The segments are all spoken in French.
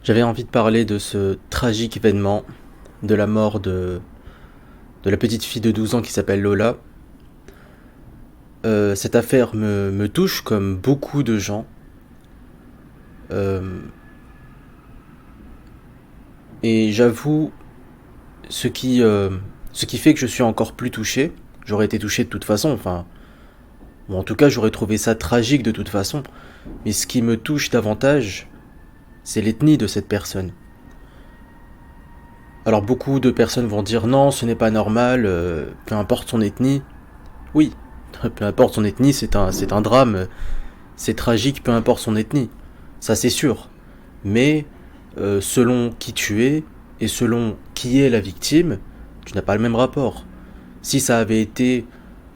J'avais envie de parler de ce tragique événement, de la mort de la petite fille de 12 ans qui s'appelle Lola. Cette affaire me touche comme beaucoup de gens. Euh, et j'avoue, ce qui, euh, ce qui fait que je suis encore plus touché, j'aurais été touché de toute façon, enfin, ou en tout cas j'aurais trouvé ça tragique de toute façon, mais ce qui me touche davantage, c'est l'ethnie de cette personne. Alors beaucoup de personnes vont dire non, ce n'est pas normal, peu importe son ethnie. Oui, peu importe son ethnie, c'est un drame, c'est tragique, peu importe son ethnie. Ça c'est sûr. Mais selon qui tu es et selon qui est la victime, tu n'as pas le même rapport. Si ça avait été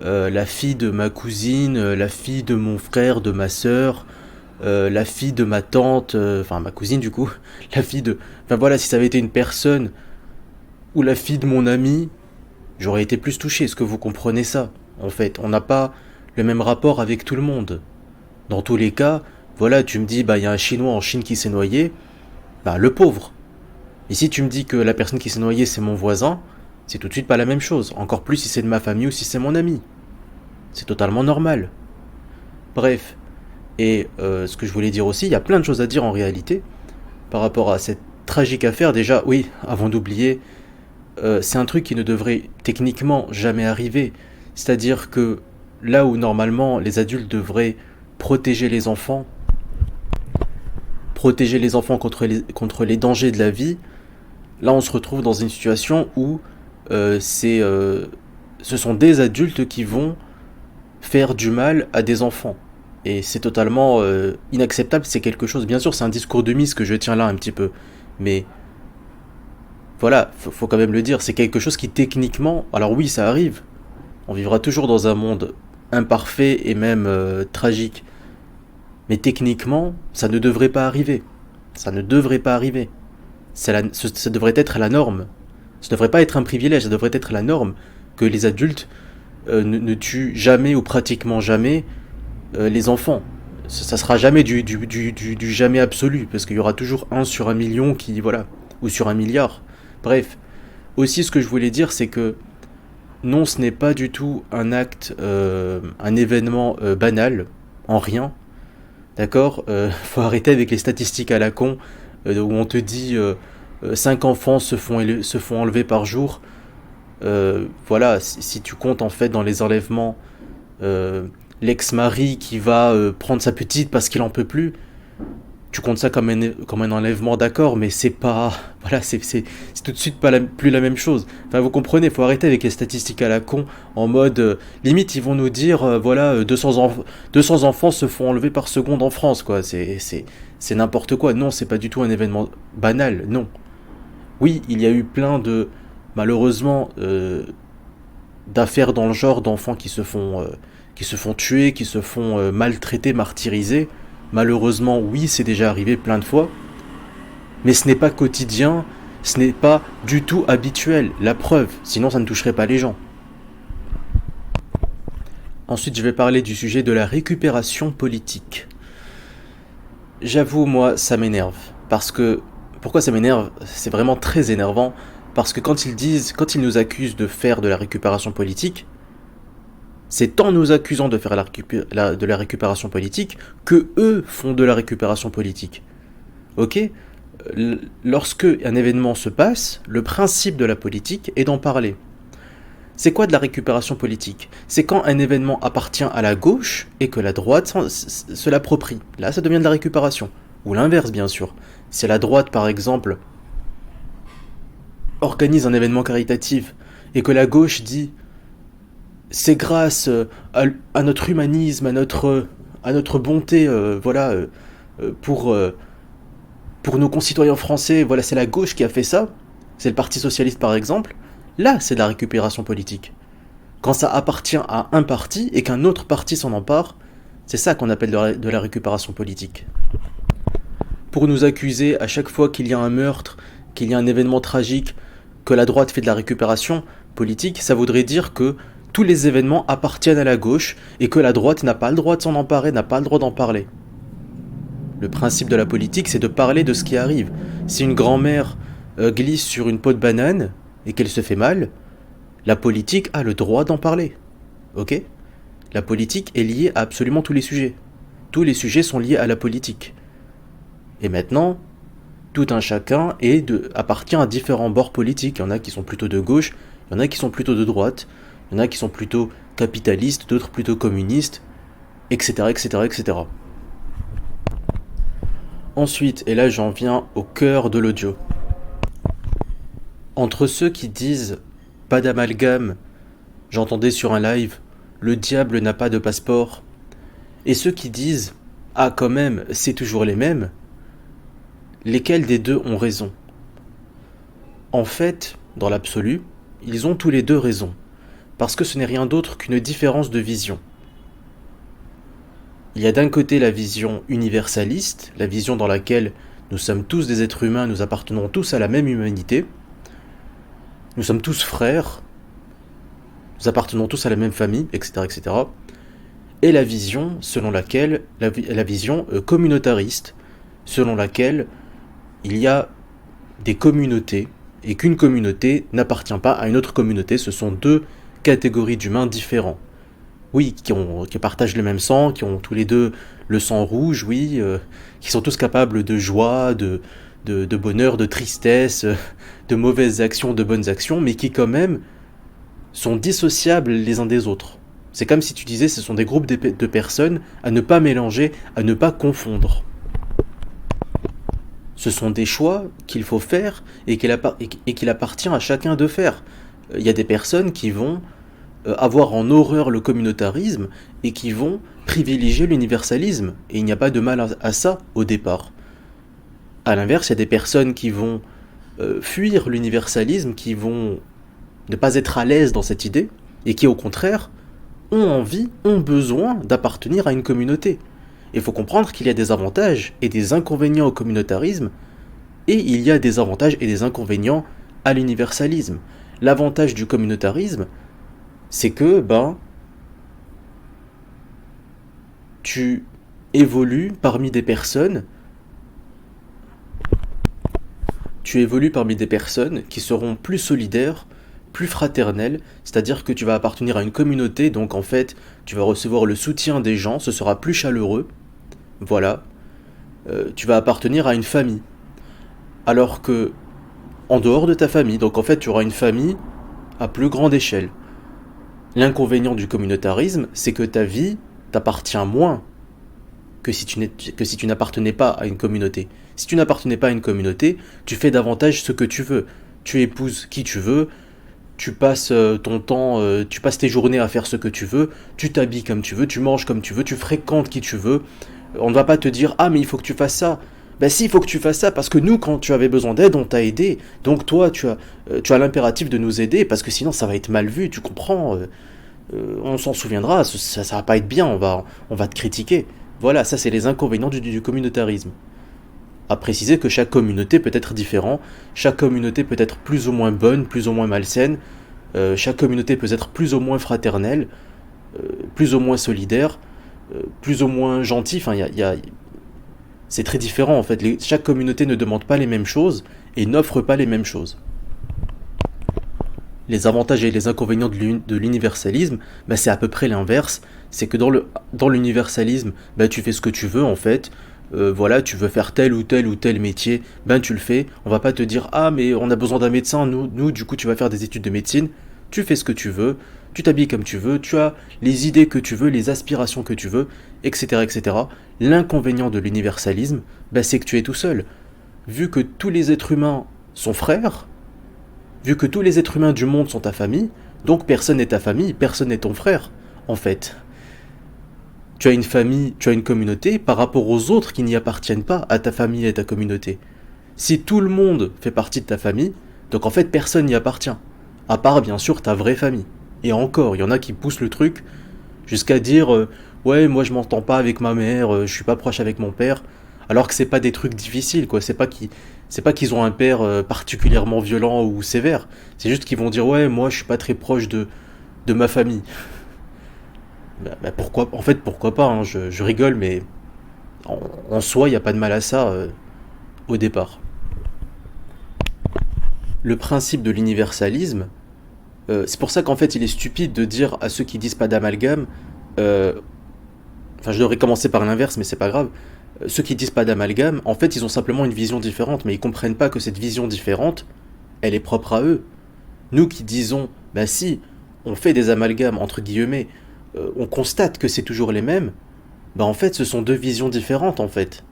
la fille de ma cousine, la fille de mon frère, de ma sœur, la fille de ma tante, enfin ma cousine du coup, la fille de... Enfin voilà, si ça avait été une personne ou la fille de mon ami, j'aurais été plus touché. Est-ce que vous comprenez ça? En fait, on n'a pas le même rapport avec tout le monde. Dans tous les cas, voilà, tu me dis, bah, il y a un Chinois en Chine qui s'est noyé, bah, le pauvre. Et si tu me dis que la personne qui s'est noyée, c'est mon voisin, c'est tout de suite pas la même chose. Encore plus si c'est de ma famille ou si c'est mon ami. C'est totalement normal. Bref. Et ce que je voulais dire aussi, il y a plein de choses à dire en réalité par rapport à cette tragique affaire. Déjà, oui, avant d'oublier, c'est un truc qui ne devrait techniquement jamais arriver. C'est-à-dire que là où normalement les adultes devraient protéger les enfants, contre les dangers de la vie, là on se retrouve dans une situation où ce sont des adultes qui vont faire du mal à des enfants. Et c'est totalement inacceptable, c'est quelque chose, bien sûr c'est un discours de mise que je tiens là un petit peu, mais voilà, faut quand même le dire, c'est quelque chose qui techniquement, alors oui ça arrive, on vivra toujours dans un monde imparfait et même tragique. Mais techniquement, ça ne devrait pas arriver. Ça ne devrait pas arriver. Ça devrait être la norme. Ça ne devrait pas être un privilège, ça devrait être la norme que les adultes ne tuent jamais ou pratiquement jamais les enfants. Ça sera jamais du jamais absolu, parce qu'il y aura toujours un sur un million qui, voilà, ou sur un milliard. Bref. Aussi, ce que je voulais dire, c'est que non, ce n'est pas du tout un acte, un événement banal, en rien. D'accord. Faut arrêter avec les statistiques à la con, où on te dit 5 enfants se font enlever par jour. Voilà, si tu comptes en fait dans les enlèvements l'ex-mari qui va prendre sa petite parce qu'il en peut plus, tu comptes ça comme un enlèvement, d'accord, mais c'est pas. Voilà, c'est tout de suite plus la même chose. Enfin, vous comprenez, faut arrêter avec les statistiques à la con, en mode. Limite, ils vont nous dire, voilà, 200 enfants se font enlever par seconde en France, quoi. C'est n'importe quoi. Non, c'est pas du tout un événement banal, non. Oui, il y a eu plein de. Malheureusement, d'affaires dans le genre d'enfants qui se font tuer, qui se font maltraiter, martyriser. Malheureusement, oui, c'est déjà arrivé plein de fois, mais ce n'est pas quotidien, ce n'est pas du tout habituel, la preuve, sinon ça ne toucherait pas les gens. Ensuite, je vais parler du sujet de la récupération politique. J'avoue, moi, ça m'énerve. Parce que... Pourquoi ça m'énerve? C'est vraiment très énervant. Parce que quand ils nous accusent de faire de la récupération politique, c'est en nous accusant de faire de la récupération politique que eux font de la récupération politique. Ok? Lorsque un événement se passe, le principe de la politique est d'en parler. C'est quoi de la récupération politique? C'est quand un événement appartient à la gauche et que la droite se l'approprie. Là, ça devient de la récupération. Ou l'inverse, bien sûr. Si la droite, par exemple, organise un événement caritatif et que la gauche dit c'est grâce à notre humanisme, à notre bonté, voilà, pour, pour nos concitoyens français, voilà, c'est la gauche qui a fait ça, c'est le Parti Socialiste par exemple, là c'est de la récupération politique. Quand ça appartient à un parti et qu'un autre parti s'en empare, c'est ça qu'on appelle de la récupération politique. Pour nous accuser à chaque fois qu'il y a un meurtre, qu'il y a un événement tragique, que la droite fait de la récupération politique, ça voudrait dire que tous les événements appartiennent à la gauche et que la droite n'a pas le droit de s'en emparer, n'a pas le droit d'en parler. Le principe de la politique, c'est de parler de ce qui arrive. Si une grand-mère glisse sur une peau de banane et qu'elle se fait mal, la politique a le droit d'en parler. Ok? La politique est liée à absolument tous les sujets. Tous les sujets sont liés à la politique. Et maintenant, tout un chacun appartient à différents bords politiques. Il y en a qui sont plutôt de gauche, il y en a qui sont plutôt de droite, il y en a qui sont plutôt capitalistes, d'autres plutôt communistes, etc., etc., etc. Ensuite, et là j'en viens au cœur de l'audio. Entre ceux qui disent « pas d'amalgame », j'entendais sur un live « le diable n'a pas de passeport », et ceux qui disent « ah quand même, c'est toujours les mêmes », lesquels des deux ont raison? En fait, dans l'absolu, ils ont tous les deux raison, parce que ce n'est rien d'autre qu'une différence de vision. Il y a d'un côté la vision universaliste, la vision dans laquelle nous sommes tous des êtres humains, nous appartenons tous à la même humanité, nous sommes tous frères, nous appartenons tous à la même famille, etc., etc. Et la vision selon laquelle, la vision communautariste, selon laquelle il y a des communautés, et qu'une communauté n'appartient pas à une autre communauté, ce sont deux catégories d'humains différents. Oui, qui partagent le même sang, qui ont tous les deux le sang rouge, oui, qui sont tous capables de joie, de bonheur, de tristesse, de mauvaises actions, de bonnes actions, mais qui quand même sont dissociables les uns des autres. C'est comme si tu disais ce sont des groupes de personnes à ne pas mélanger, à ne pas confondre. Ce sont des choix qu'il faut faire et qu'il appartient à chacun de faire. Il y a des personnes qui vont avoir en horreur le communautarisme et qui vont privilégier l'universalisme. Et il n'y a pas de mal à ça au départ. À l'inverse, il y a des personnes qui vont fuir l'universalisme, qui vont ne pas être à l'aise dans cette idée, et qui au contraire ont envie, ont besoin d'appartenir à une communauté. Il faut comprendre qu'il y a des avantages et des inconvénients au communautarisme, et il y a des avantages et des inconvénients à l'universalisme. L'avantage du communautarisme, c'est que tu évolues parmi des personnes qui seront plus solidaires, plus fraternelles, c'est-à-dire que tu vas appartenir à une communauté, donc en fait, tu vas recevoir le soutien des gens, ce sera plus chaleureux, voilà. Tu vas appartenir à une famille. Alors que, en dehors de ta famille, donc en fait, tu auras une famille à plus grande échelle. L'inconvénient du communautarisme, c'est que ta vie t'appartient moins que si tu n'appartenais pas à une communauté. Si tu n'appartenais pas à une communauté, tu fais davantage ce que tu veux. Tu épouses qui tu veux, tu passes ton temps, tu passes tes journées à faire ce que tu veux, tu t'habilles comme tu veux, tu manges comme tu veux, tu fréquentes qui tu veux. On ne va pas te dire « Ah, mais il faut que tu fasses ça ». Ben si, il faut que tu fasses ça, parce que nous, quand tu avais besoin d'aide, on t'a aidé. Donc toi, tu as l'impératif de nous aider, parce que sinon ça va être mal vu, tu comprends. On s'en souviendra, ça va pas être bien, on va te critiquer. Voilà, ça c'est les inconvénients du communautarisme. À préciser que chaque communauté peut être différente, chaque communauté peut être plus ou moins bonne, plus ou moins malsaine, chaque communauté peut être plus ou moins fraternelle, plus ou moins solidaire, plus ou moins gentille, enfin c'est très différent en fait, chaque communauté ne demande pas les mêmes choses et n'offre pas les mêmes choses. Les avantages et les inconvénients de l'universalisme, c'est à peu près l'inverse, c'est que dans l'universalisme, tu fais ce que tu veux en fait, voilà, tu veux faire tel ou tel métier, tu le fais, on va pas te dire « Ah mais on a besoin d'un médecin, nous du coup tu vas faire des études de médecine », tu fais ce que tu veux, tu t'habilles comme tu veux, tu as les idées que tu veux, les aspirations que tu veux, etc. etc. L'inconvénient de l'universalisme, c'est que tu es tout seul. Vu que tous les êtres humains sont frères, vu que tous les êtres humains du monde sont ta famille, donc personne n'est ta famille, personne n'est ton frère, en fait. Tu as une famille, tu as une communauté par rapport aux autres qui n'y appartiennent pas à ta famille et à ta communauté. Si tout le monde fait partie de ta famille, donc en fait personne n'y appartient. À part bien sûr ta vraie famille. Et encore, il y en a qui poussent le truc jusqu'à dire ouais, moi je m'entends pas avec ma mère, je suis pas proche avec mon père, alors que c'est pas des trucs difficiles, quoi. C'est pas qu'ils ont un père particulièrement violent ou sévère. C'est juste qu'ils vont dire ouais, moi je suis pas très proche de ma famille. Pourquoi pas, hein, je rigole, mais En soi, il n'y a pas de mal à ça au départ. Le principe de l'universalisme, c'est pour ça qu'en fait il est stupide de dire à ceux qui disent pas d'amalgame, euh, enfin je devrais commencer par l'inverse mais c'est pas grave, ceux qui disent pas d'amalgame, en fait ils ont simplement une vision différente, mais ils comprennent pas que cette vision différente, elle est propre à eux. Nous qui disons, bah si, on fait des amalgames entre guillemets, on constate que c'est toujours les mêmes, bah en fait ce sont deux visions différentes en fait.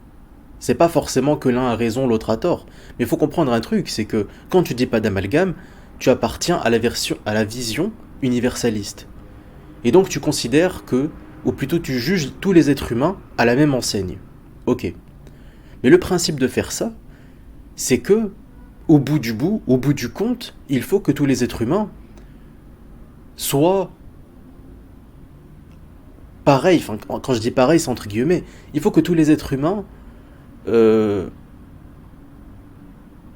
C'est pas forcément que l'un a raison, l'autre a tort. Mais il faut comprendre un truc, c'est que quand tu dis pas d'amalgame, tu appartiens à la vision universaliste. Et donc tu considères que, ou plutôt tu juges tous les êtres humains à la même enseigne. Ok. Mais le principe de faire ça, c'est que, au bout du compte, il faut que tous les êtres humains soient pareils. Enfin, quand je dis pareil, c'est entre guillemets. Il faut que tous les êtres humains euh,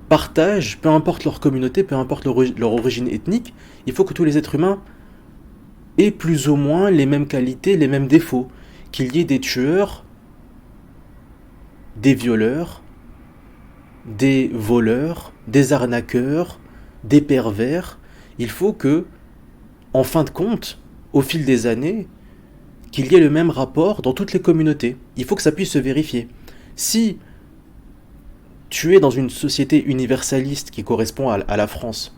partagent, peu importe leur communauté, peu importe leur origine ethnique, il faut que tous les êtres humains aient plus ou moins les mêmes qualités, les mêmes défauts. Qu'il y ait des tueurs, des violeurs, des voleurs, des arnaqueurs, des pervers. Il faut que, en fin de compte, au fil des années, qu'il y ait le même rapport dans toutes les communautés. Il faut que ça puisse se vérifier. Si tu es dans une société universaliste qui correspond à la France,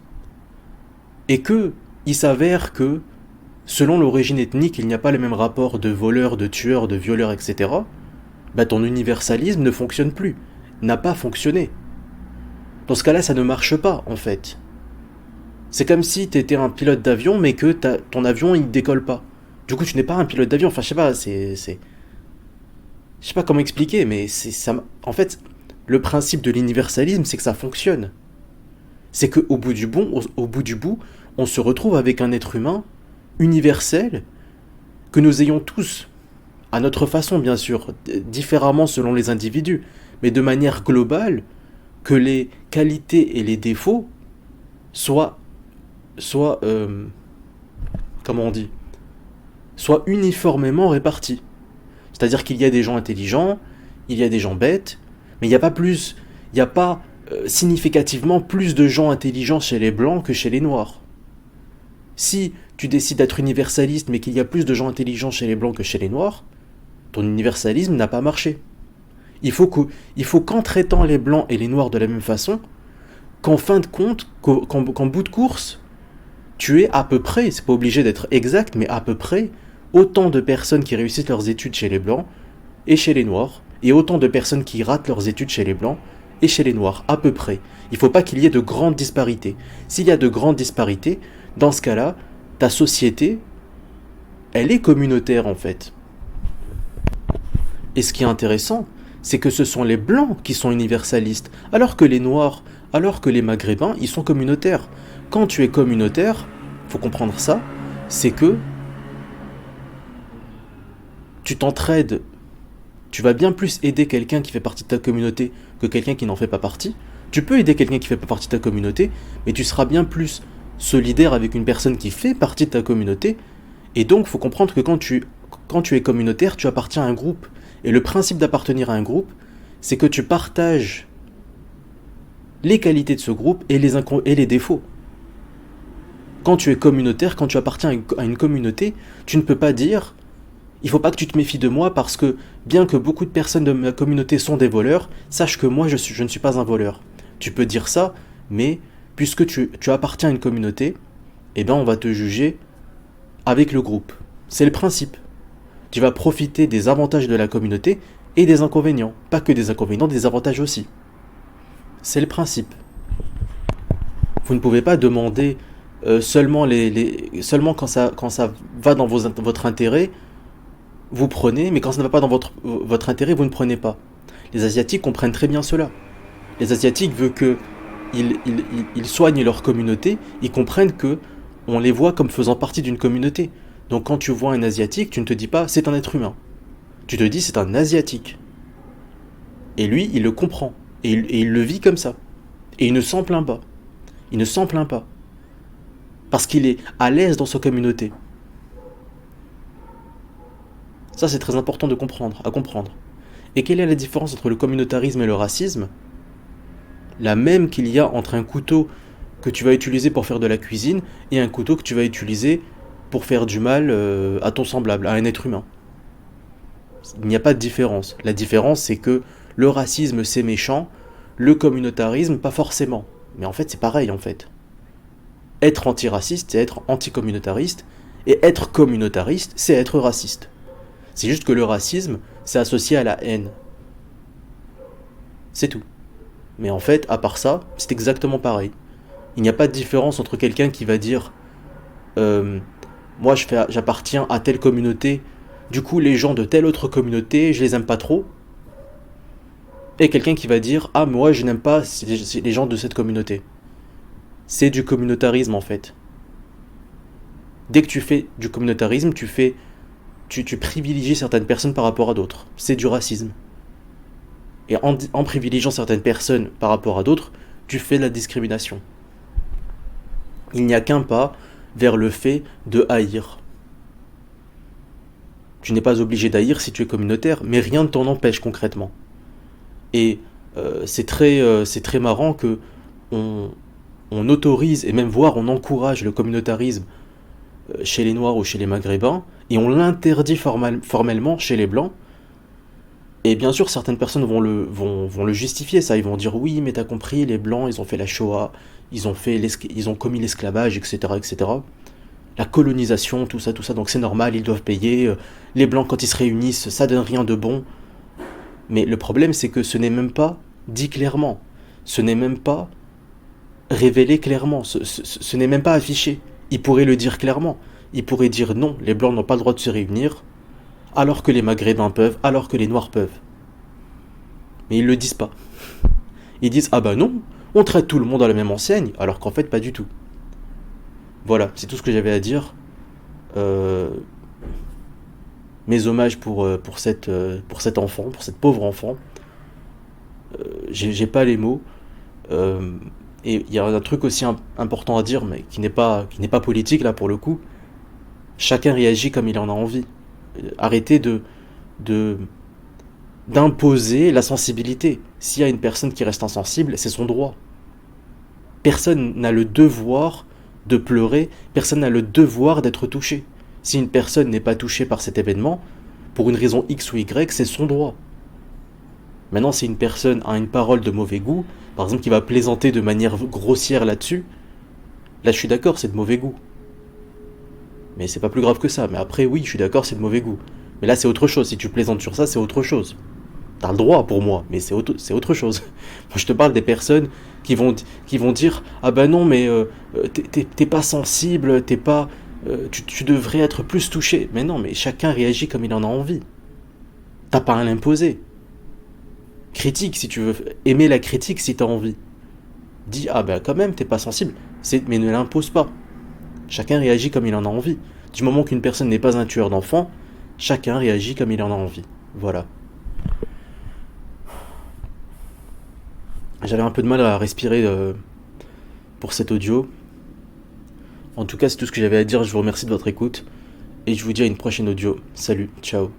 et que il s'avère que, selon l'origine ethnique, il n'y a pas le même rapport de voleurs, de tueurs, de violeurs, etc., bah ton universalisme ne fonctionne plus, n'a pas fonctionné. Dans ce cas-là, ça ne marche pas, en fait. C'est comme si tu étais un pilote d'avion, mais que ton avion, il décolle pas. Du coup, tu n'es pas un pilote d'avion. Enfin, je sais pas, je sais pas comment expliquer, mais c'est ça. En fait, le principe de l'universalisme, c'est que ça fonctionne. C'est qu'au bout du au bout du bout, on se retrouve avec un être humain universel que nous ayons tous, à notre façon bien sûr, différemment selon les individus, mais de manière globale, que les qualités et les défauts soient, soient comment on dit, soient uniformément répartis. C'est-à-dire qu'il y a des gens intelligents, il y a des gens bêtes, mais il n'y a pas plus, il n'y a pas significativement plus de gens intelligents chez les blancs que chez les noirs. Si tu décides d'être universaliste mais qu'il y a plus de gens intelligents chez les blancs que chez les noirs, ton universalisme n'a pas marché. Il faut qu'en traitant les blancs et les noirs de la même façon, qu'en fin de compte, qu'en bout de course, tu aies à peu près, c'est pas obligé d'être exact, mais à peu près, autant de personnes qui réussissent leurs études chez les blancs et chez les noirs, et autant de personnes qui ratent leurs études chez les blancs et chez les noirs, à peu près. Il ne faut pas qu'il y ait de grandes disparités. S'il y a de grandes disparités, dans ce cas-là, ta société, elle est communautaire en fait. Et ce qui est intéressant, c'est que ce sont les blancs qui sont universalistes, alors que les noirs, alors que les maghrébins, ils sont communautaires. Quand tu es communautaire, faut comprendre ça, c'est que tu t'entraides, tu vas bien plus aider quelqu'un qui fait partie de ta communauté que quelqu'un qui n'en fait pas partie. Tu peux aider quelqu'un qui fait pas partie de ta communauté, mais tu seras bien plus solidaire avec une personne qui fait partie de ta communauté. Et donc, faut comprendre que quand tu es communautaire, tu appartiens à un groupe. Et le principe d'appartenir à un groupe, c'est que tu partages les qualités de ce groupe et les défauts. Quand tu es communautaire, quand tu appartiens à une communauté, tu ne peux pas dire il faut pas que tu te méfies de moi parce que bien que beaucoup de personnes de ma communauté sont des voleurs, sache que moi je ne suis pas un voleur. Tu peux dire ça, mais puisque tu appartiens à une communauté, eh ben on va te juger avec le groupe. C'est le principe. Tu vas profiter des avantages de la communauté et des inconvénients. Pas que des inconvénients, des avantages aussi. C'est le principe. Vous ne pouvez pas demander seulement, seulement quand ça va dans votre intérêt, vous prenez, mais quand ça ne va pas dans votre intérêt, vous ne prenez pas. Les Asiatiques comprennent très bien cela. Les Asiatiques veulent que ils soignent leur communauté, ils comprennent que on les voit comme faisant partie d'une communauté. Donc quand tu vois un Asiatique, tu ne te dis pas c'est un être humain. Tu te dis c'est un Asiatique. Et lui, il le comprend. Et il le vit comme ça. Et il ne s'en plaint pas. Il ne s'en plaint pas. Parce qu'il est à l'aise dans sa communauté. Ça, c'est très important à comprendre. Et quelle est la différence entre le communautarisme et le racisme? La même qu'il y a entre un couteau que tu vas utiliser pour faire de la cuisine et un couteau que tu vas utiliser pour faire du mal à ton semblable, à un être humain. Il n'y a pas de différence. La différence, c'est que le racisme, c'est méchant, le communautarisme, pas forcément. Mais en fait, c'est pareil, en fait. Être antiraciste, c'est être anticommunautariste, et être communautariste, c'est être raciste. C'est juste que le racisme, c'est associé à la haine. C'est tout. Mais en fait, à part ça, c'est exactement pareil. Il n'y a pas de différence entre quelqu'un qui va dire euh, moi j'appartiens à telle communauté, du coup les gens de telle autre communauté, je les aime pas trop, et quelqu'un qui va dire ah moi je n'aime pas les gens de cette communauté. C'est du communautarisme en fait. Dès que tu fais du communautarisme, tu privilégies certaines personnes par rapport à d'autres. C'est du racisme. Et en privilégiant certaines personnes par rapport à d'autres, tu fais de la discrimination. Il n'y a qu'un pas vers le fait de haïr. Tu n'es pas obligé d'haïr si tu es communautaire, mais rien ne t'en empêche concrètement. Et c'est très marrant que on, on autorise et même voire on encourage le communautarisme chez les Noirs ou chez les Maghrébins, et on l'interdit formellement chez les Blancs. Et bien sûr, certaines personnes vont le justifier, ça. Ils vont dire oui, mais t'as compris, les Blancs, ils ont fait la Shoah, ils ont commis l'esclavage, etc., etc. La colonisation, tout ça, donc c'est normal, ils doivent payer. Les Blancs, quand ils se réunissent, ça donne rien de bon. Mais le problème, c'est que ce n'est même pas dit clairement. Ce n'est même pas révélé clairement. Ce n'est même pas affiché. Ils pourraient le dire clairement. Ils pourraient dire non, les Blancs n'ont pas le droit de se réunir, alors que les Maghrébins peuvent, alors que les Noirs peuvent. Mais ils le disent pas. Ils disent ah bah non, on traite tout le monde à la même enseigne, alors qu'en fait pas du tout. Voilà, c'est tout ce que j'avais à dire. Euh, Mes hommages pour cet enfant, pour cette pauvre enfant. J'ai pas les mots. Euh, et il y a un truc aussi important à dire, mais qui n'est pas politique là pour le coup. Chacun réagit comme il en a envie. Arrêtez de d'imposer la sensibilité. S'il y a une personne qui reste insensible, c'est son droit. Personne n'a le devoir de pleurer, personne n'a le devoir d'être touché. Si une personne n'est pas touchée par cet événement, pour une raison X ou Y, c'est son droit. Maintenant, si une personne a une parole de mauvais goût, par exemple qui va plaisanter de manière grossière là-dessus, là je suis d'accord, c'est de mauvais goût. Mais c'est pas plus grave que ça. Mais après, oui, je suis d'accord, c'est de mauvais goût. Mais là, c'est autre chose. Si tu plaisantes sur ça, c'est autre chose. T'as le droit pour moi, mais c'est autre chose. Moi, je te parle des personnes qui vont dire ah ben non, mais t'es pas sensible, t'es pas, tu devrais être plus touché. Mais non, mais chacun réagit comme il en a envie. T'as pas à l'imposer. Critique si tu veux, aimer la critique si t'as envie. Dis ah ben quand même, t'es pas sensible, mais ne l'impose pas. Chacun réagit comme il en a envie. Du moment qu'une personne n'est pas un tueur d'enfants, chacun réagit comme il en a envie. Voilà. J'avais un peu de mal à respirer pour cet audio. En tout cas, c'est tout ce que j'avais à dire. Je vous remercie de votre écoute. Et je vous dis à une prochaine audio. Salut, ciao.